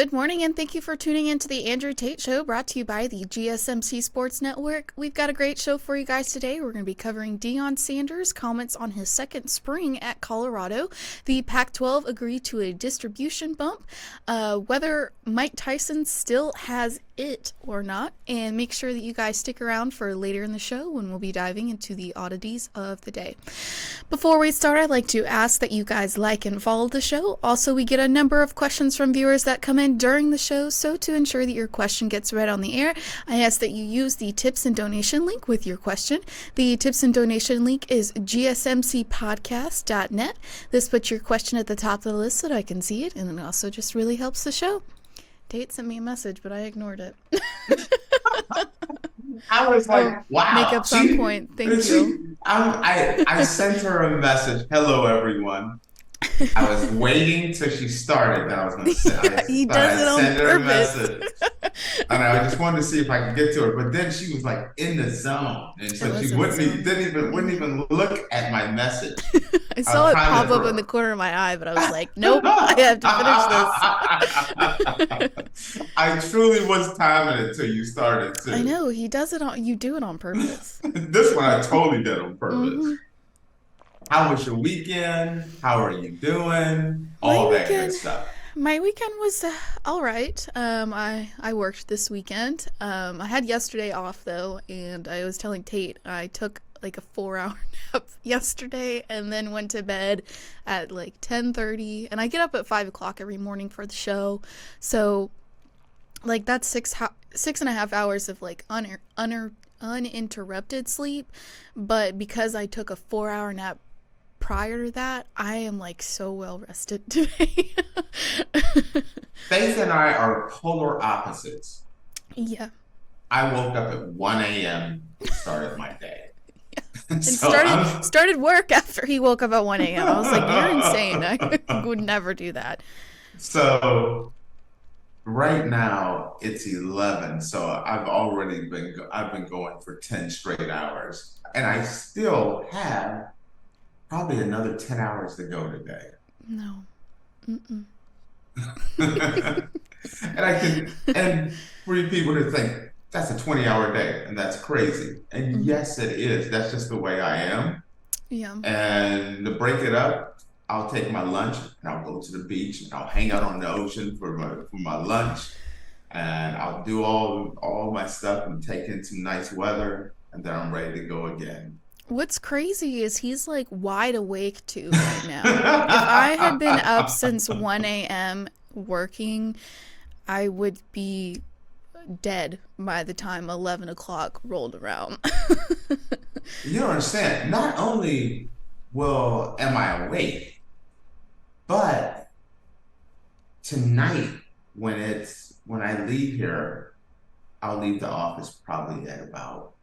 Good morning, and thank you for tuning in to the Andrew Tate Show, brought to you by the GSMC Sports Network. We've got a great show for you guys today. We're going to be covering Deion Sanders' comments on his second spring at Colorado, the Pac-12 agreed to a distribution bump, whether Mike Tyson still has it or not, and make sure that you guys stick around for later in the show when we'll be diving into the oddities of the day. Before we start, I'd like to ask that you guys like and follow the show. Also, we get a number of questions from viewers that come in during the show, so to ensure that your question gets read on the air, I ask that you use the tips and donation link with your question. The tips and donation link is gsmcpodcast.net. This puts your question at the top of the list so that I can see it, and it also just really helps the show. Tate sent me a message, but I ignored it. I was like, wow. Makeup's on point. Thank you. I sent her a message. Hello, everyone. I was waiting till she started. Then I was going to send, He does it on send her a purpose. message. And I just wanted to see if I could get to her. But then she was like in the zone. And so she wouldn't even look at my message. I saw it pop up in the corner of my eye, but I was like, nope, I have to finish this. I truly was timing it till you started too. I know, he does it on, you do it on purpose. This one I totally did on purpose. Mm-hmm. How was your weekend? How are you doing? All that good stuff. My weekend was all right. I worked this weekend. I had yesterday off though, and I was telling Tate I took like a 4-hour nap yesterday and then went to bed at like 10:30, and I get up at 5 o'clock every morning for the show, so like that's 6.5 hours of like uninterrupted sleep. But because I took a 4-hour nap prior to that, I am like so well rested today. Faith and I are polar opposites. Yeah. I woke up at 1 a.m. and started my day. And So started work after he woke up at 1 a.m. I was like, you're insane. I would never do that. So right now it's 11. So I've been going for 10 straight hours, and I still have probably another 10 hours to go today. No. Mm-mm. And for you people to think that's a 20-hour day and that's crazy. And Mm-hmm. yes, it is. That's just the way I am. Yeah. And to break it up, I'll take my lunch and I'll go to the beach and I'll hang out on the ocean for my lunch, and I'll do all my stuff and take in some nice weather, and then I'm ready to go again. What's crazy is he's like wide awake too right now. If I had been up since 1 a.m. working, I would be dead by the time 11 o'clock rolled around. You don't understand. Not only am I awake, but tonight when I leave here, I'll leave the office probably at about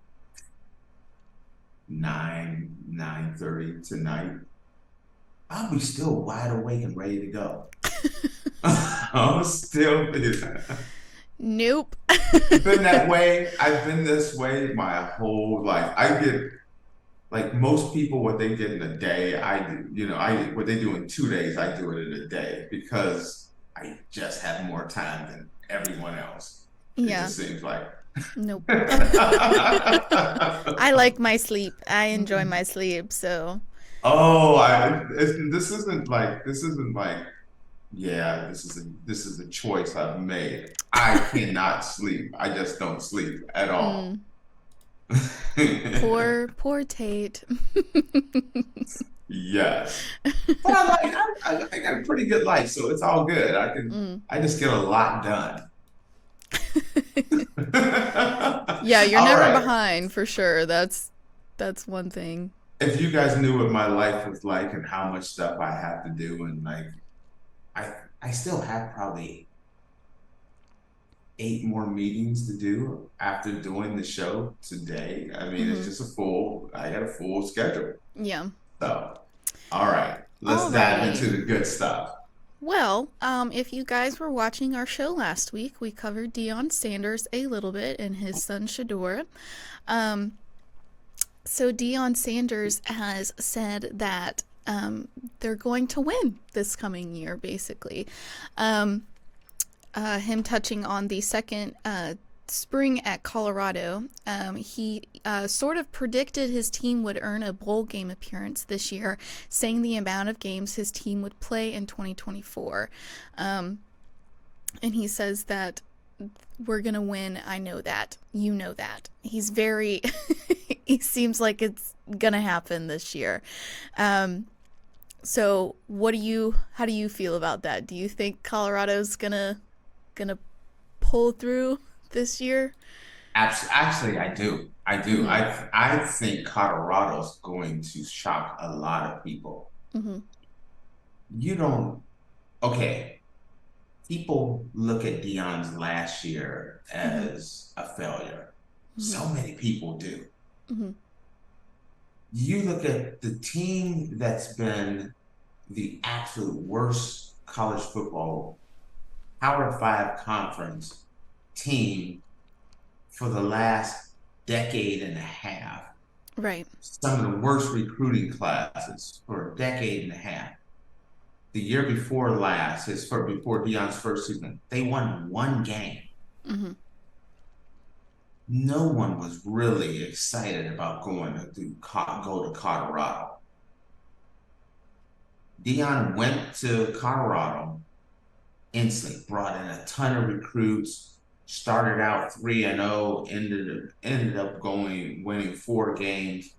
9:30 tonight. I'll be still wide awake and ready to go. I'm still Nope. been that way. I've been this way my whole life. I get like most people, what they get in a day, I do. What they do in 2 days, I do it in a day because I just have more time than everyone else. Yeah. It just seems like. Nope. I like my sleep. I enjoy my sleep, so. Oh, this isn't like, yeah, this is a choice I've made. I cannot sleep. I just don't sleep at all. Poor Tate. Yes. But I got a pretty good life, so it's all good. I just get a lot done. Yeah, you're All never right. behind for sure. That's one thing. If you guys knew what my life was like and how much stuff I have to do, and like I still have probably 8 more meetings to do after doing the show today. I mean, it's just I got a full schedule. Yeah. So, all right, let's dive into the good stuff. Well, if you guys were watching our show last week, we covered Deion Sanders a little bit and his son Shedeur. So Deion Sanders has said that they're going to win this coming year, basically. him touching on the second spring at Colorado. He sort of predicted his team would earn a bowl game appearance this year, saying the amount of games his team would play in 2024. And he says that we're going to win. I know that. You know that. He's very, he seems like it's going to happen this year. So how do you feel about that? Do you think Colorado's gonna pull through this year? Actually, I do. I do. Mm-hmm. I think Colorado's going to shock a lot of people. Mm-hmm. You don't, okay, people look at Deion's last year Mm-hmm. as a failure. Mm-hmm. So many people do. Mm-hmm. You look at the team that's been the absolute worst college football Power Five conference team for the last decade and a half. Right. Some of the worst recruiting classes for a decade and a half. The year before last, before Deion's first season, they won one game. Mm-hmm. No one was really excited about go to Colorado. Deion went to Colorado, instantly brought in a ton of recruits, started out 3-0, ended up winning 4 games.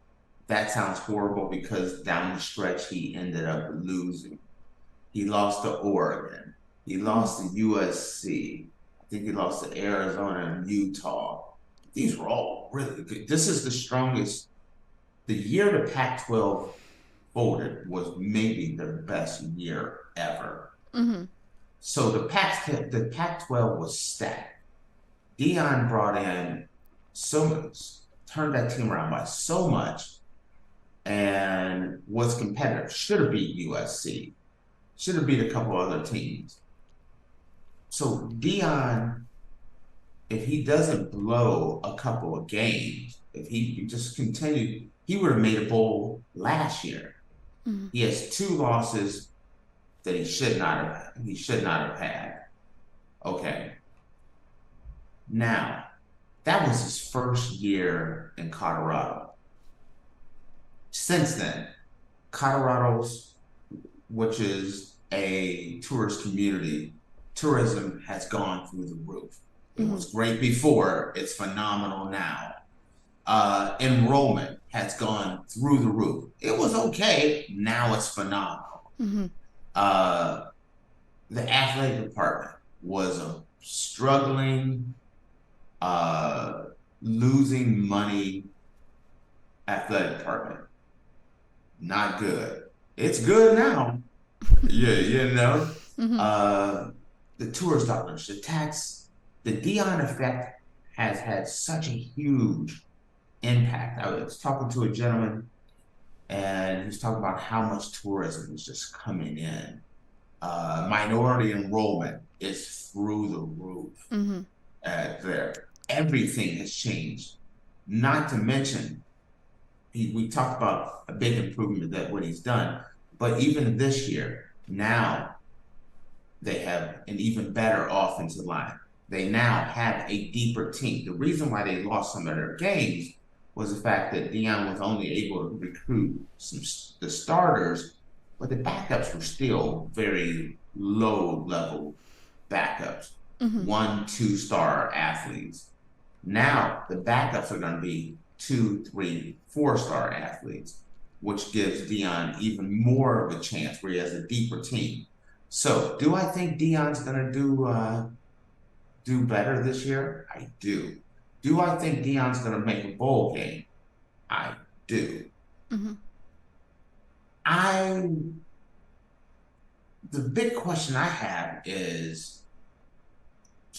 That sounds horrible because down the stretch he ended up losing. He lost to Oregon. He lost to USC. I think he lost to Arizona and Utah. These were all really good. This is the strongest. The year the Pac-12 folded was maybe their best year ever. Mm-hmm. So the Pac-12 was stacked. Deion brought in so much, turned that team around by so much, and was competitive. Should have beat USC. Should have beat a couple other teams. So Deion, if he doesn't blow a couple of games, if he just continued, he would have made a bowl last year. Mm-hmm. He has 2 losses that he should not have had. Okay. Now, that was his first year in Colorado. Since then, Colorado's, which is a tourist community, tourism has gone through the roof. It Mm-hmm. was great before, it's phenomenal now. Enrollment has gone through the roof. It was okay, now it's phenomenal. Mm-hmm. The athletic department was a struggling, losing money athletic department. Not good. It's good now. Yeah, you know. Mm-hmm. The tourist dollars, the tax, the Deion effect has had such a huge impact. I was talking to a gentleman and he's talking about how much tourism is just coming in. Minority enrollment is through the roof. Mm-hmm. There. Everything has changed. Not to mention, we talked about a big improvement that what he's done, but even this year, now they have an even better offensive line. They now have a deeper team. The reason why they lost some of their games was the fact that Deion was only able to recruit the starters, but the backups were still very low-level backups. Mm-hmm. 1, 2-star athletes. Now the backups are going to be 2, 3, 4-star athletes, which gives Deion even more of a chance where he has a deeper team. So, do I think Deion's going to do better this year? I do. Do I think Deion's going to make a bowl game? I do. Mm-hmm. The big question I have is,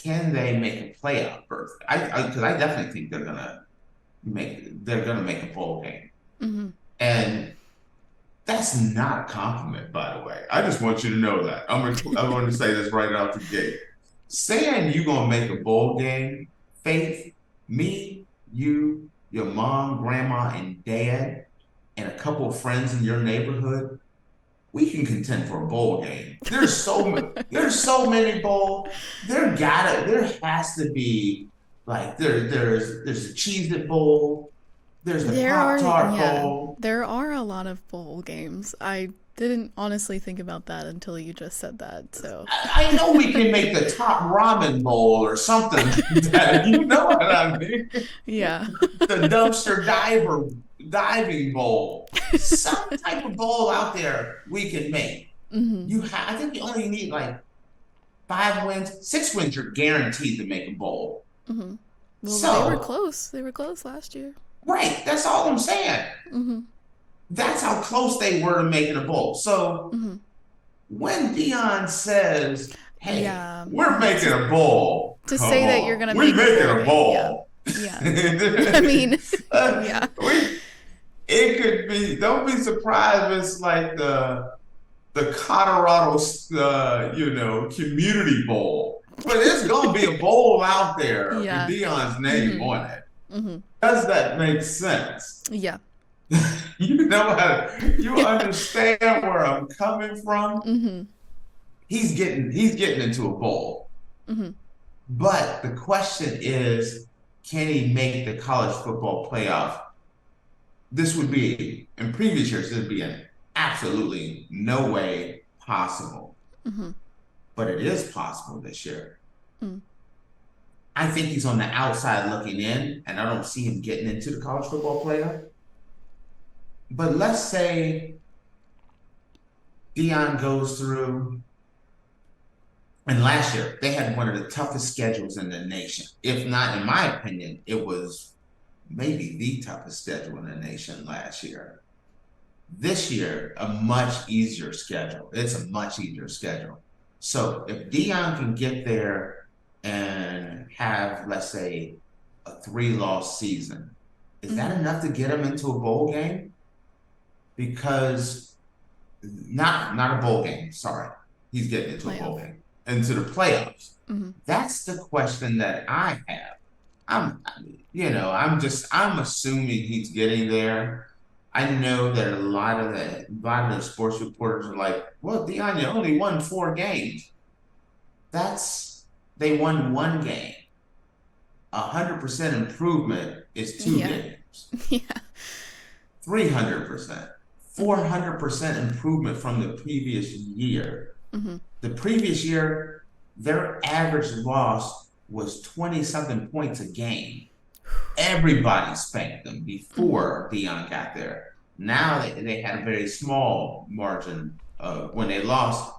can they make a playoff berth? Because I definitely think they're gonna make a bowl game, Mm-hmm. and that's not a compliment, by the way. I just want you to know that. I'm going to say this right out the gate. Saying you're gonna make a bowl game, Faith, me, you, your mom, grandma, and dad, and a couple of friends in your neighborhood, we can contend for a bowl game. There's so many bowl. There has to be like there's a Cheez It Bowl, there's the Pop Tart Bowl. there are a lot of bowl games. I didn't honestly think about that until you just said that. So I know we can make the Top Ramen Bowl or something like that. You know what I mean? yeah, The Dumpster Diving Bowl. Some type of bowl out there we can make. I think you only need like 5 wins, 6 wins. You're guaranteed to make a bowl. Well, So they were close. They were close last year. right, that's all I'm saying. That's how close they were to making a bowl. So when Deion says, "Hey, Yeah, we're making a bowl," to come say that on, you're gonna we're make a making a bowl game, bowl. yeah. I mean, yeah, It could be. Don't be surprised if it's like the Colorado, community bowl. But there's gonna be a bowl out there yeah, with Deion's name on it. Does that make sense? yeah. You understand where I'm coming from? He's getting into a bowl. But the question is, can he make the college football playoff? This would be, in previous years, this would be an absolutely no way possible. But it is possible this year. I think he's on the outside looking in, and I don't see him getting into the college football playoff. But let's say Deion goes through, and last year they had one of the toughest schedules in the nation. If not, in my opinion, it was maybe the toughest schedule in the nation last year. This year, a much easier schedule. It's a much easier schedule. So if Deion can get there and have, let's say, a 3-loss season, is that enough to get him into a bowl game? Because not a bowl game, sorry. He's getting into a bowl game. Into the playoffs. That's the question that I have. I'm assuming he's getting there. I know that a lot of the sports reporters are like, well, Deion, you only won 4 games. They won 1 game. 100% improvement is 2 games. Yeah. 300%. 400% improvement from the previous year. The previous year, their average loss was 20-something points a game. Everybody spanked them before Deion got there. Now they had a very small margin when they lost.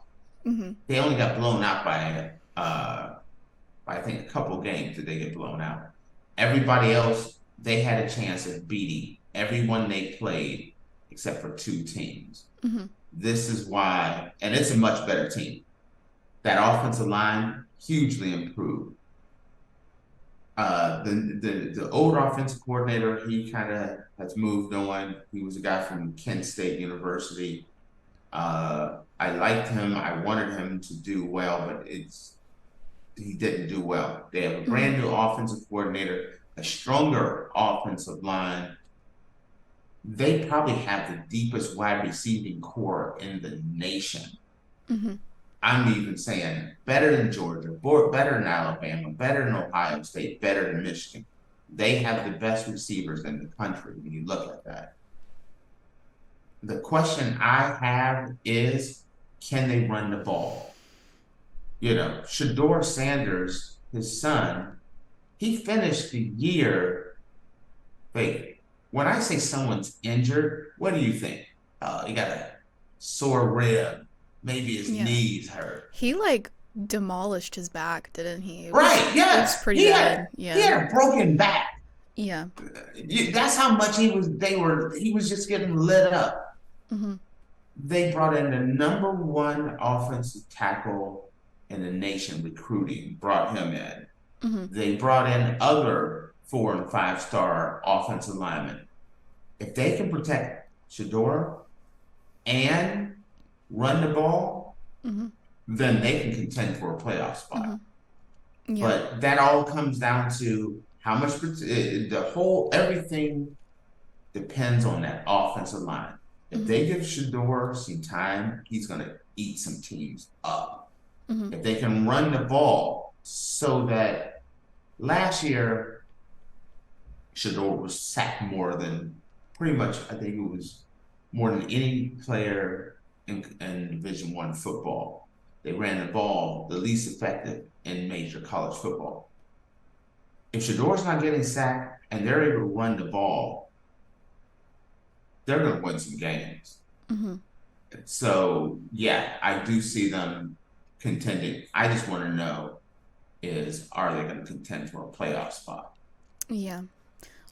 They only got blown out by I think a couple of games that they get blown out. Everybody else, they had a chance of beating everyone they played except for 2 teams. This is why, and it's a much better team. That offensive line hugely improved. The old offensive coordinator, he kind of has moved on. He was a guy from Kent State University. I liked him. I wanted him to do well, but he didn't do well. They have a brand new offensive coordinator, a stronger offensive line. They probably have the deepest wide receiving core in the nation. I'm even saying better than Georgia, better than Alabama, better than Ohio State, better than Michigan. They have the best receivers in the country when you look at that. The question I have is, can they run the ball? Shedeur Sanders, his son, he finished the year. Wait, when I say someone's injured, what do you think? He got a sore rib. Maybe his knees hurt. He demolished his back, didn't he? Right, yes. It was pretty bad. He had a broken back. Yeah. That's how much he was just getting lit up. They brought in the #1 offensive tackle in the nation recruiting, brought him in. They brought in other 4- and 5-star offensive linemen. If they can protect Shedeur and run the ball, then they can contend for a playoff spot. But that all comes down to how much everything depends on that offensive line. If they give Shedeur some time, he's going to eat some teams up. If they can run the ball so that last year, Shedeur was sacked more than pretty much, I think it was more than any player in Division I football. They ran the ball the least effective in major college football. If Shedeur's not getting sacked and they're able to run the ball, they're going to win some games. So, yeah, I do see them contending. I just want to know are they going to contend for a playoff spot? Yeah.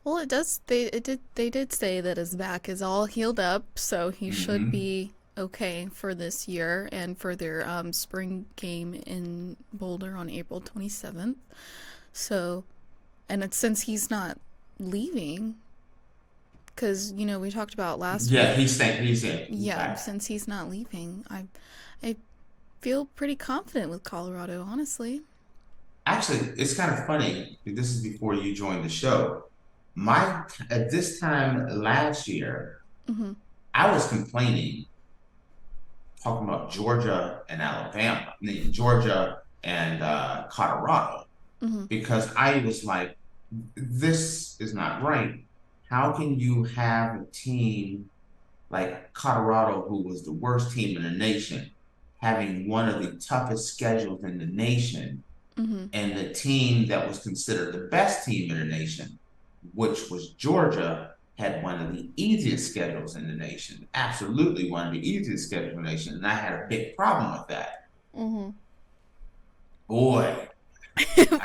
Well, it does. They did say that his back is all healed up, so he should be okay for this year and for their spring game in Boulder on April 27th. So, and since he's not leaving, because we talked about last week. Yeah, he's in. Yeah, since he's not leaving, I feel pretty confident with Colorado, honestly. Actually, it's kind of funny. This is before you joined the show. At this time last year, I was complaining, talking about Georgia and Alabama, Georgia and Colorado, because I was like, this is not right. How can you have a team like Colorado, who was the worst team in the nation, having one of the toughest schedules in the nation, and the team that was considered the best team in the nation, which was Georgia, had one of the easiest schedules in the nation. Absolutely one of the easiest schedules in the nation. And I had a big problem with that. Boy.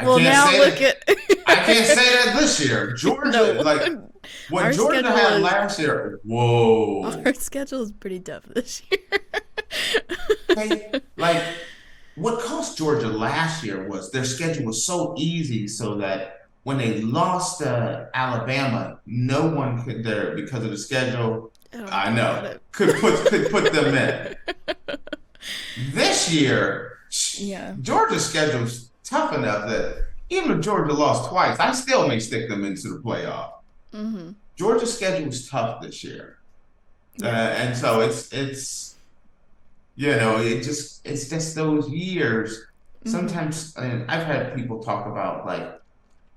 Well, now look at... I can't say that this year. Georgia, what Georgia had last year, whoa. Our schedule is pretty tough this year. What cost Georgia last year was their schedule was so easy so that when they lost to Alabama, no one could because of the schedule. Could put them in. This year, Georgia's schedule's tough enough that even if Georgia lost twice, I still may stick them into the playoff. Georgia's schedule is tough this year, and so it's it's just those years. Sometimes I've had people talk about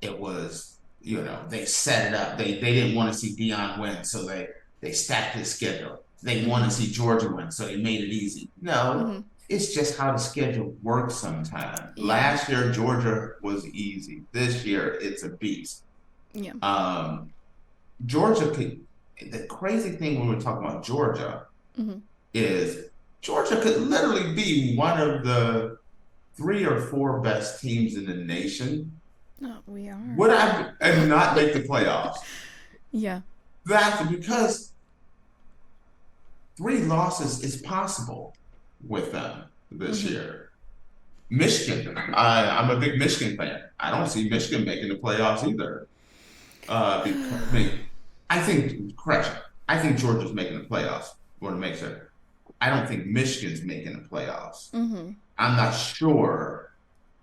it was they set it up. They didn't want to see Deion win, so they stacked his schedule. They want to see Georgia win, so they made it easy. No. It's just how the schedule works sometimes. Last year, Georgia was easy. This year, it's a beast. Georgia the crazy thing when we're talking about Georgia is Georgia could literally be one of the 3 or 4 best teams in the nation. No, we are. And not make the playoffs. Yeah. That's because 3 losses is possible with them this year. Michigan, I'm a big Michigan fan. I don't see Michigan making the playoffs either. I think Georgia's making the playoffs. Want to make sure. I don't think Michigan's making the playoffs. I'm not sure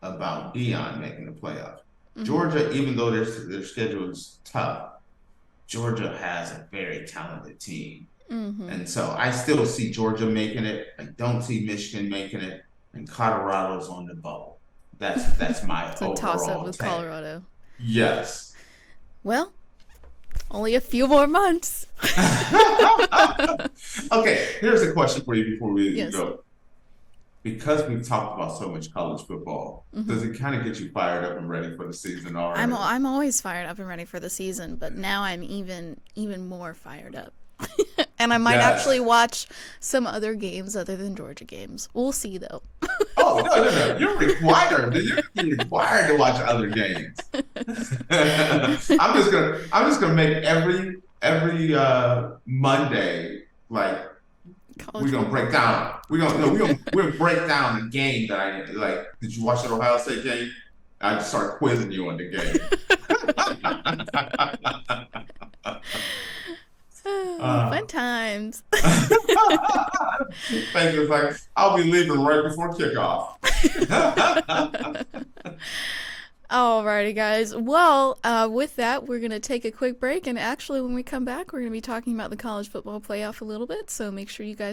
about Deion making the playoffs. Georgia, even though their schedule is tough, Georgia has a very talented team. And so I still see Georgia making it. I don't see Michigan making it. And Colorado's on the bubble. That's my it's a overall toss-up with take. Colorado. Yes. Well, only a few more months. Okay, here's a question for you before we go. Because we've talked about so much college football, does it kind of get you fired up and ready for the season already? I'm always fired up and ready for the season, but now I'm even more fired up. And I might actually watch some other games other than Georgia games. We'll see, though. Oh, no. You're required to watch other games. I'm just gonna make every Monday we're gonna break down. We'll break down the game that I like. Did you watch the Ohio State game? I just start quizzing you on the game. Fun times. Thank you. I'll be leaving right before kickoff. Alrighty, guys. Well, with that, we're going to take a quick break. And actually, when we come back, we're going to be talking about the college football playoff a little bit. So make sure you guys